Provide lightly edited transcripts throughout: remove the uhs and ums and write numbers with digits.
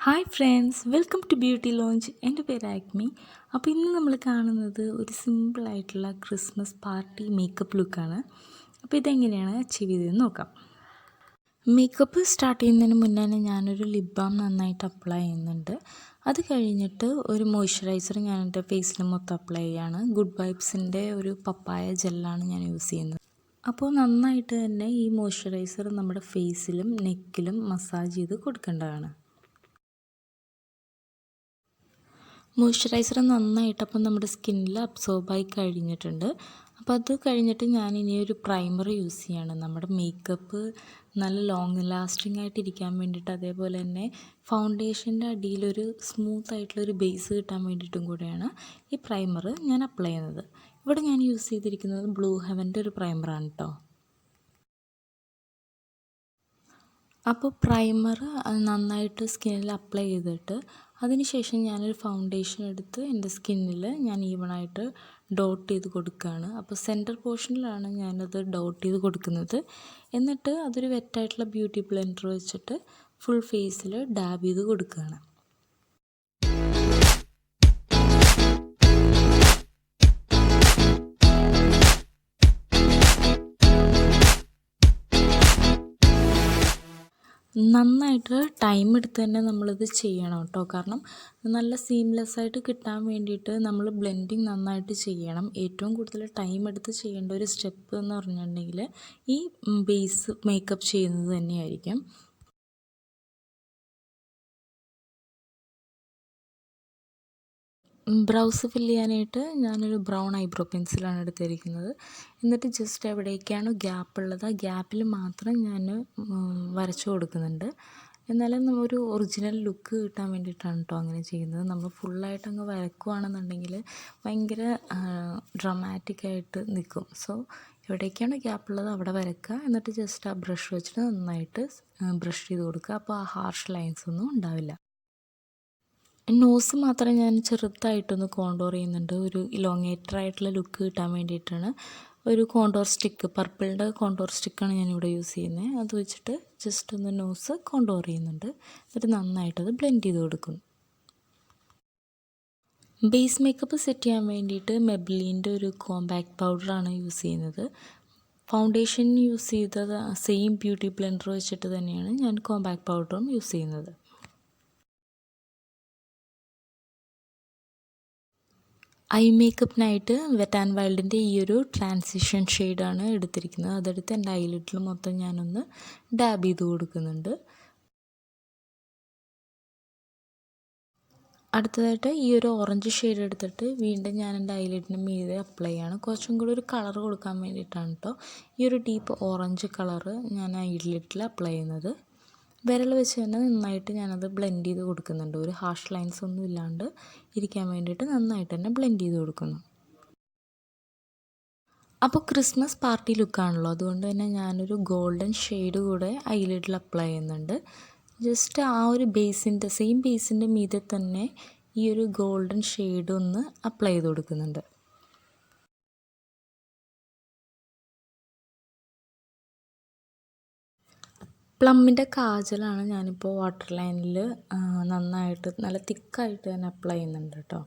Hi friends, welcome to beauty lounge. എൻ്റെ പേര് ആഗ്മി. അപ്പോൾ ഇന്ന് നമ്മൾ കാണുന്നത് ഒരു സിമ്പിളായിട്ടുള്ള ക്രിസ്മസ് പാർട്ടി മേക്കപ്പ് ലുക്കാണ്. അപ്പോൾ ഇതെങ്ങനെയാണ് അച്ചീവ് ചെയ്തതെന്ന് നോക്കാം. മേക്കപ്പ് സ്റ്റാർട്ട് ചെയ്യുന്നതിന് മുന്നേ തന്നെ ഞാനൊരു ലിപ് ബാം നന്നായിട്ട് അപ്ലൈ ചെയ്യുന്നുണ്ട്. അത് കഴിഞ്ഞിട്ട് ഒരു മോയ്സ്ചറൈസർ ഞാൻ എൻ്റെ ഫേസിൽ മൊത്തം അപ്ലൈ ചെയ്യുകയാണ്. ഗുഡ് വൈബ്സിൻ്റെ ഒരു പപ്പായ ജെല്ലാണ് ഞാൻ യൂസ് ചെയ്യുന്നത്. അപ്പോൾ നന്നായിട്ട് തന്നെ ഈ മോയ്സ്ചറൈസർ നമ്മുടെ ഫേസിലും നെക്കിലും മസാജ് ചെയ്ത് കൊടുക്കേണ്ടതാണ്. മോയ്സ്ചറൈസർ നന്നായിട്ട് അപ്പം നമ്മുടെ സ്കിന്നിൽ അബ്സോർബായി കഴിഞ്ഞിട്ടുണ്ട്. അപ്പോൾ അത് കഴിഞ്ഞിട്ട് ഞാൻ ഇനി ഒരു പ്രൈമർ യൂസ് ചെയ്യാണ്. നമ്മുടെ മേക്കപ്പ് നല്ല ലോങ് ലാസ്റ്റിംഗ് ആയിട്ട് ഇരിക്കാൻ വേണ്ടിയിട്ട്, അതേപോലെ തന്നെ ഫൗണ്ടേഷൻ്റെ അടിയിലൊരു സ്മൂത്ത് ആയിട്ടുള്ളൊരു ബേസ് കിട്ടാൻ വേണ്ടിയിട്ടും കൂടെയാണ് ഈ പ്രൈമർ ഞാൻ അപ്ലൈ ചെയ്യുന്നത്. ഇവിടെ ഞാൻ യൂസ് ചെയ്തിരിക്കുന്നത് ബ്ലൂ ഹെവൻ്റെ ഒരു പ്രൈമറാണ് കേട്ടോ. അപ്പോൾ പ്രൈമർ നന്നായിട്ട് സ്കിന്നിൽ അപ്ലൈ ചെയ്തിട്ട് അതിനുശേഷം ഞാനൊരു ഫൗണ്ടേഷൻ എടുത്ത് എൻ്റെ സ്കിന്നിൽ ഞാൻ ഈവണായിട്ട് ഡോട്ട് ചെയ്ത് കൊടുക്കുകയാണ്. അപ്പോൾ സെൻറ്റർ പോർഷനിലാണ് ഞാനത് ഡോട്ട് ചെയ്ത് കൊടുക്കുന്നത്. എന്നിട്ട് അതൊരു വെറ്റായിട്ടുള്ള ബ്യൂട്ടി ബ്ലെൻഡർ വെച്ചിട്ട് ഫുൾ ഫേസിൽ ഡാബ് ചെയ്ത് കൊടുക്കുകയാണ്. നന്നായിട്ട് ടൈം എടുത്ത് തന്നെ നമ്മളിത് ചെയ്യണം കേട്ടോ. കാരണം നല്ല സീംലെസ് ആയിട്ട് കിട്ടാൻ വേണ്ടിയിട്ട് നമ്മൾ ബ്ലെൻഡിങ് നന്നായിട്ട് ചെയ്യണം. ഏറ്റവും കൂടുതൽ ടൈം എടുത്ത് ചെയ്യേണ്ട ഒരു സ്റ്റെപ്പ് എന്ന് പറഞ്ഞിട്ടുണ്ടെങ്കിൽ ഈ ബേസ് മേക്കപ്പ് ചെയ്യുന്നത് തന്നെയായിരിക്കും. ബ്രൗസ് ഫില്ല് ചെയ്യാനായിട്ട് ഞാനൊരു ബ്രൗൺ ഐബ്രോ പെൻസിലാണ് എടുത്തിരിക്കുന്നത്. എന്നിട്ട് ജസ്റ്റ് എവിടേക്കാണ് ഗ്യാപ്പ് ഉള്ളത് ആ ഗ്യാപ്പിൽ മാത്രം ഞാൻ വരച്ചു കൊടുക്കുന്നുണ്ട്. എന്നാലും ഒരു ഒറിജിനൽ ലുക്ക് കിട്ടാൻ വേണ്ടിയിട്ടാണ് കേട്ടോ അങ്ങനെ ചെയ്യുന്നത്. നമ്മൾ ഫുള്ളായിട്ട് അങ്ങ് വരക്കുകയാണെന്നുണ്ടെങ്കിൽ ഭയങ്കര ഡ്രമാറ്റിക്കായിട്ട് നിൽക്കും. സോ എവിടേക്കാണ് ഗ്യാപ്പുള്ളത് അവിടെ വരയ്ക്കുക. എന്നിട്ട് ജസ്റ്റ് ആ ബ്രഷ് വെച്ചിട്ട് നന്നായിട്ട് ബ്രഷ് ചെയ്ത് കൊടുക്കുക. അപ്പോൾ ആ ഹാർഷ് ലൈൻസ് ഒന്നും ഉണ്ടാവില്ല. നോസ് മാത്രം ഞാൻ ചെറുതായിട്ടൊന്ന് കോണ്ടോർ ചെയ്യുന്നുണ്ട്. ഒരു ഇലോങ്ങേറ്റഡ് ആയിട്ടുള്ള ലുക്ക് കിട്ടാൻ വേണ്ടിയിട്ടാണ്. ഒരു കോണ്ടോർ സ്റ്റിക്ക്, പർപ്പിളിൻ്റെ കോണ്ടോർ സ്റ്റിക്കാണ് ഞാനിവിടെ യൂസ് ചെയ്യുന്നത്. അത് വെച്ചിട്ട് ജസ്റ്റ് ഒന്ന് നോസ് കോണ്ടോർ ചെയ്യുന്നുണ്ട്. എന്നിട്ട് നന്നായിട്ടത് ബ്ലെൻഡ് ചെയ്ത് കൊടുക്കുന്നു. ബേസ് മേക്കപ്പ് സെറ്റ് ചെയ്യാൻ വേണ്ടിയിട്ട് മെബ്ലിൻ്റെ ഒരു കോമ്പാക്ട് പൗഡറാണ് യൂസ് ചെയ്യുന്നത്. ഫൗണ്ടേഷൻ യൂസ് ചെയ്തത് സെയിം ബ്യൂട്ടി ബ്ലെൻഡർ വെച്ചിട്ട് തന്നെയാണ് ഞാൻ കോമ്പാക്ട് പൗഡറും യൂസ് ചെയ്യുന്നത്. ഐ മേക്കപ്പിനായിട്ട് വെറ്റ് ആൻഡ് വൈൽഡിൻ്റെ ഈ ഒരു ട്രാൻസിഷൻ ഷെയ്ഡാണ് എടുത്തിരിക്കുന്നത്. അതെടുത്ത് എൻ്റെ ഐലിഡിൽ മൊത്തം ഞാനൊന്ന് ഡാബ് ചെയ്ത് കൊടുക്കുന്നുണ്ട്. അടുത്തതായിട്ട് ഈ ഒരു ഓറഞ്ച് ഷെയ്ഡ് എടുത്തിട്ട് വീണ്ടും ഞാൻ എൻ്റെ ഐലിഡിന് മീതെ അപ്ലൈ ചെയ്യാണ്. കുറച്ചും കൂടി ഒരു കളർ കൊടുക്കാൻ വേണ്ടിയിട്ടാണ് കേട്ടോ ഈ ഒരു ഡീപ്പ് ഓറഞ്ച് കളറ് ഞാൻ ഐലിഡിൽ അപ്ലൈ ചെയ്യുന്നത്. വിരൽ വെച്ച് തന്നെ നന്നായിട്ട് ഞാനത് ബ്ലെൻഡ് ചെയ്ത് കൊടുക്കുന്നുണ്ട്. ഒരു ഹാർഷ് ലൈൻസ് ഒന്നും ഇല്ലാണ്ട് ഇരിക്കാൻ വേണ്ടിയിട്ട് നന്നായിട്ട് തന്നെ ബ്ലെൻഡ് ചെയ്ത് കൊടുക്കുന്നു. അപ്പോൾ ക്രിസ്മസ് പാർട്ടി ലുക്കാണല്ലോ, അതുകൊണ്ട് തന്നെ ഞാനൊരു ഗോൾഡൻ ഷെയ്ഡ് കൂടെ ഐലിഡിൽ അപ്ലൈ ചെയ്യുന്നുണ്ട്. ജസ്റ്റ് ആ ഒരു ബേസിൻ്റെ സെയിം ബേസിൻ്റെ മീതെ തന്നെ ഈ ഒരു ഗോൾഡൻ ഷെയ്ഡ് ഒന്ന് അപ്ലൈ ചെയ്ത് കൊടുക്കുന്നുണ്ട്. പ്ലമ്മിൻ്റെ കാജലാണ് ഞാനിപ്പോൾ വാട്ടർ ലൈനിൽ നന്നായിട്ട് നല്ല തിക്കായിട്ട് തന്നെ അപ്ലൈ ചെയ്യുന്നുണ്ട് കേട്ടോ.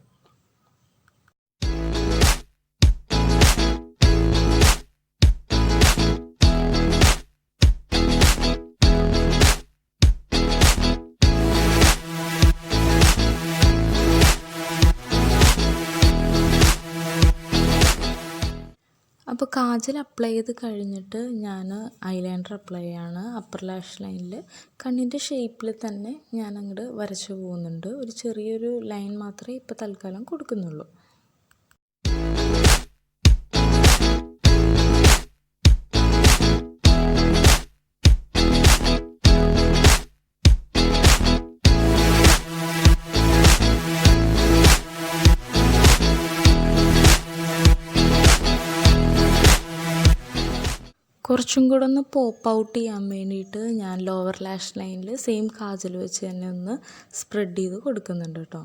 അപ്പോൾ കാജൽ അപ്ലൈ ചെയ്ത് കഴിഞ്ഞിട്ട് ഞാൻ ഐലൈനർ അപ്ലൈ ചെയ്യാണ്. അപ്പർ ലാഷ് ലൈനിൽ കണ്ണിൻ്റെ ഷേപ്പിൽ തന്നെ ഞാൻ അങ്ങോട്ട് വരച്ചു പോകുന്നുണ്ട്. ഒരു ചെറിയൊരു ലൈൻ മാത്രമേ ഇപ്പോൾ തൽക്കാലം കൊടുക്കുന്നുള്ളൂ. കുറച്ചും കൂടെ ഒന്ന് പോപ്പ് ഔട്ട് ചെയ്യാൻ വേണ്ടിയിട്ട് ഞാൻ ലോവർ ലാഷ് ലൈനിൽ സെയിം കാജൽ വെച്ച് തന്നെ ഒന്ന് സ്പ്രെഡ് ചെയ്ത് കൊടുക്കുന്നുണ്ട് കേട്ടോ.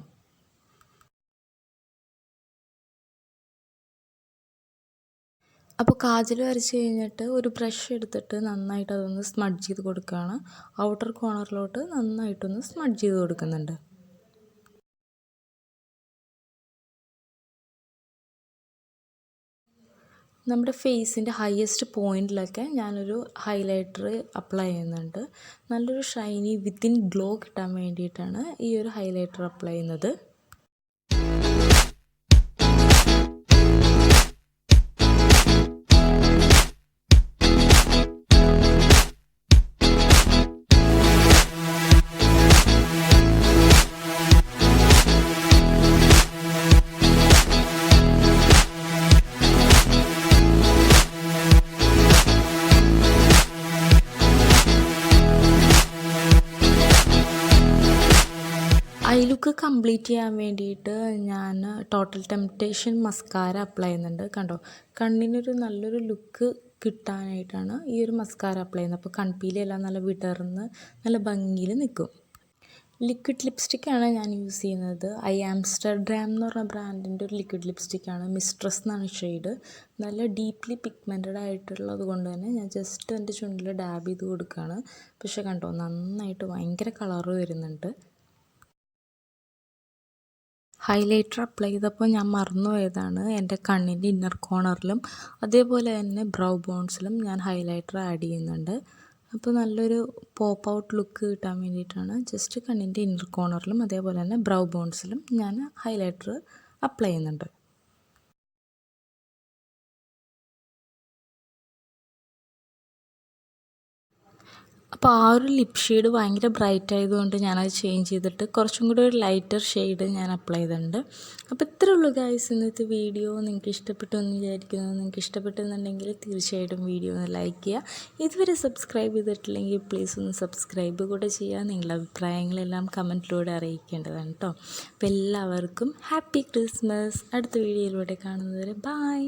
അപ്പോൾ കാജൽ വരച്ച് കഴിഞ്ഞിട്ട് ഒരു ബ്രഷ് എടുത്തിട്ട് നന്നായിട്ട് അതൊന്ന് സ്മഡ്ജ് ചെയ്ത് കൊടുക്കുകയാണ്. ഔട്ടർ കോർണറിലോട്ട് നന്നായിട്ടൊന്ന് സ്മഡ്ജ് ചെയ്ത് കൊടുക്കുന്നുണ്ട്. നമ്മുടെ ഫേസിൻ്റെ ഹയസ്റ്റ് പോയിൻറ്റിലൊക്കെ ഞാനൊരു ഹൈലൈറ്റർ അപ്ലൈ ചെയ്യുന്നുണ്ട്. നല്ലൊരു ഷൈനി വിത്തിൻ ഗ്ലോ കിട്ടാൻ വേണ്ടിയിട്ടാണ് ഈ ഒരു ഹൈലൈറ്റർ അപ്ലൈ ചെയ്യുന്നത്. ഐ ലുക്ക് കംപ്ലീറ്റ് ചെയ്യാൻ വേണ്ടിയിട്ട് ഞാൻ ടോട്ടൽ ടെംപ്റ്റേഷൻ മസ്കാര അപ്ലൈ ചെയ്യുന്നുണ്ട്. കണ്ടോ, കണ്ണിനൊരു നല്ലൊരു ലുക്ക് കിട്ടാനായിട്ടാണ് ഈ ഒരു മസ്കാര അപ്ലൈ ചെയ്യുന്നത്. അപ്പോൾ കൺപീലിയെല്ലാം നല്ല വിടർന്ന് നല്ല ഭംഗിയിൽ നിൽക്കും. ലിക്വിഡ് ലിപ്സ്റ്റിക്കാണ് ഞാൻ യൂസ് ചെയ്യുന്നത്. ആംസ്റ്റർഡാം എന്ന് പറഞ്ഞ ബ്രാൻഡിൻ്റെ ഒരു ലിക്വിഡ് ലിപ്സ്റ്റിക്കാണ്. മിസ്ട്രസ് എന്നാണ് ഷെയ്ഡ്. നല്ല ഡീപ്ലി പിഗ്മെൻറ്റഡ് ആയിട്ടുള്ളത് കൊണ്ട് തന്നെ ഞാൻ ജസ്റ്റ് എൻ്റെ ചുണ്ടിൽ ഡാബ് ചെയ്ത് കൊടുക്കുകയാണ്. പക്ഷേ കണ്ടോ, നന്നായിട്ട് ഭയങ്കര കളറ് വരുന്നുണ്ട്. ഹൈലൈറ്റർ അപ്ലൈ ചെയ്തപ്പോൾ ഞാൻ മറന്നുപോയതാണ്, എൻ്റെ കണ്ണിൻ്റെ ഇന്നർ കോർണറിലും അതേപോലെ തന്നെ ബ്രൗ ബോൺസിലും ഞാൻ ഹൈലൈറ്റർ ആഡ് ചെയ്യുന്നുണ്ട്. അപ്പോൾ നല്ലൊരു പോപ്പ് ഔട്ട് ലുക്ക് കിട്ടാൻ വേണ്ടിയിട്ടാണ് ജസ്റ്റ് കണ്ണിൻ്റെ ഇന്നർ കോർണറിലും അതേപോലെ തന്നെ ബ്രൗ ബോൺസിലും ഞാൻ ഹൈലൈറ്റർ അപ്ലൈ ചെയ്യുന്നുണ്ട്. അപ്പോൾ ആ ഒരു ലിപ് ഷെയ്ഡ് ഭയങ്കര ബ്രൈറ്റ് ആയതുകൊണ്ട് ഞാനത് ചേഞ്ച് ചെയ്തിട്ട് കുറച്ചും കൂടി ഒരു ലൈറ്റർ ഷെയ്ഡ് ഞാൻ അപ്ലൈ ചെയ്തിട്ടുണ്ട്. അപ്പോൾ ഇത്രയേ ഉള്ളൂ ഗൈസ് ഇന്നത്തെ വീഡിയോ. നിങ്ങൾക്ക് ഇഷ്ടപ്പെട്ടു എന്ന് വിചാരിക്കുന്നു. നിങ്ങൾക്ക് ഇഷ്ടപ്പെട്ടെന്നുണ്ടെങ്കിൽ തീർച്ചയായിട്ടും വീഡിയോ ഒന്ന് ലൈക്ക് ചെയ്യുക. ഇതുവരെ സബ്സ്ക്രൈബ് ചെയ്തിട്ടില്ലെങ്കിൽ പ്ലീസ് ഒന്ന് സബ്സ്ക്രൈബ് കൂടെ ചെയ്യുക. നിങ്ങളുടെ അഭിപ്രായങ്ങളെല്ലാം കമൻറ്റിലൂടെ അറിയിക്കേണ്ടതാണ് കേട്ടോ. അപ്പോൾ എല്ലാവർക്കും ഹാപ്പി ക്രിസ്മസ്. അടുത്ത വീഡിയോയിലൂടെ കാണുന്നതുവരെ ബൈ.